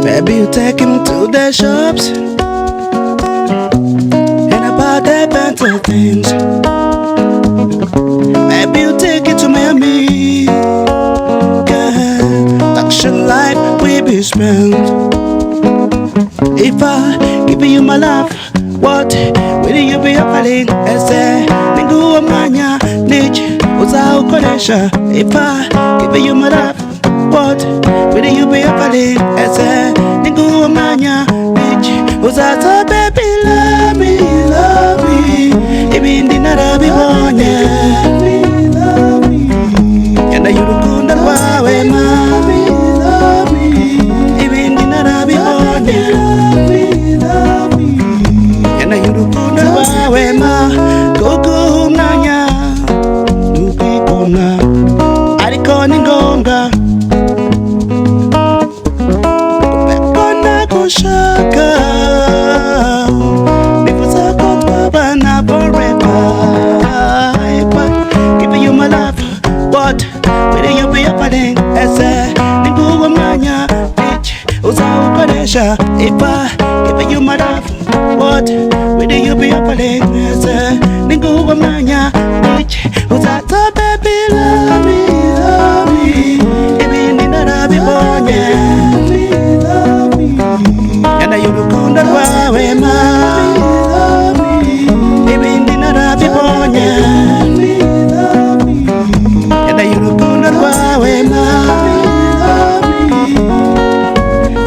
Maybe you take him to the shops and about the better things. Maybe you take it to Miami, yeah, action life we be spent. If I give you my love, what will you be offering? Ese ningu amanya niche uzao konesha. If I give you my love, what will you be offering? Ese ningu amanya niche uzato. Baby love me, love me. Ibindi narabi honye. Yanda yurukunda kwawe ma. Ibindi narabi honye. Yanda yurukunda kwawe ma. Kuku umnanya nukikona ariko ni ngombwa kubekona kushaka nifuza ko twabana forever. Giving you my love, what will you be offering? Ese ninguwa mwanya niche uzawukoresha. If I giving you my love, what will you be offering? Ese ninguwa mwanya niche uzato. Baby love me, love me. Ibindi narabibonye. Yanda yurukunda rwawe ma. Ibindi narabibonye. Yanda yurukunda rwawe ma.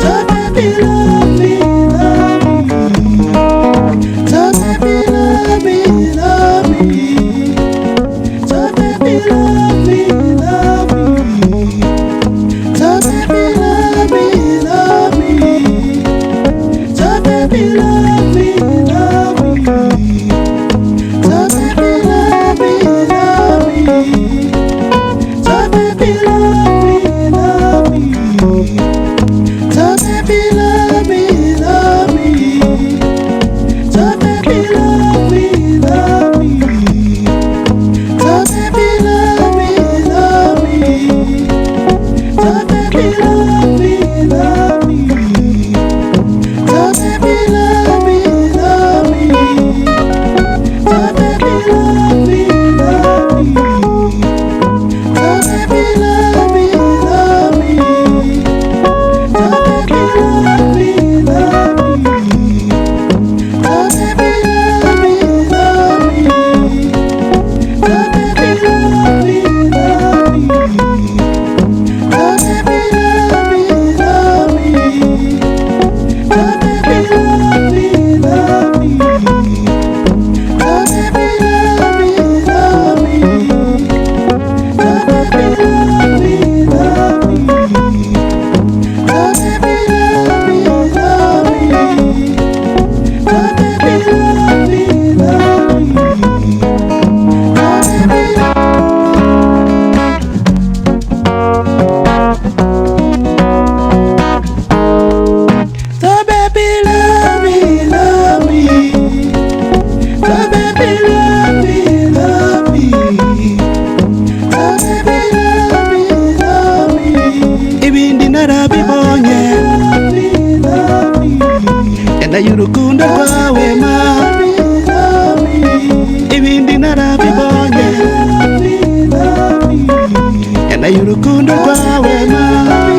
So baby love me, love me. So baby love me, love me. Nyana y'urukundo rwawe mami, ibindi narabibonye. Nyana y'urukundo rwawe mami,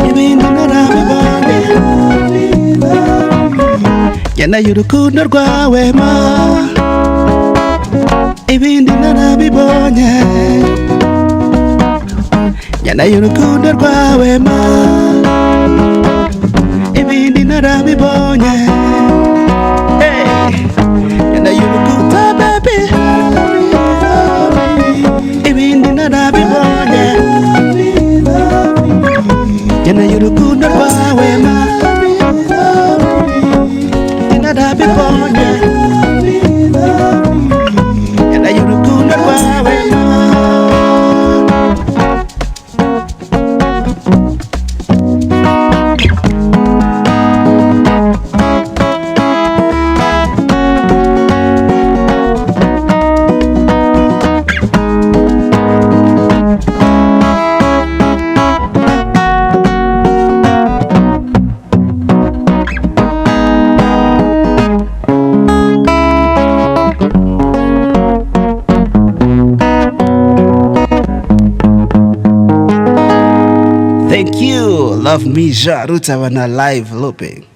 ibindi narabibonye. Nyana y'urukundo rwawe ma, ibindi narabibonye. Nyana y'urukundo rwawe ma, ibindi narabibonye. Hey, nyana y'urukundo baby, ibindi narabibonye. Nyana y'urukundo rwawe ma, narabibonye. Nyana y'urukundo rwawe ma. Thank you. Love me, Ja Rutabana live looping.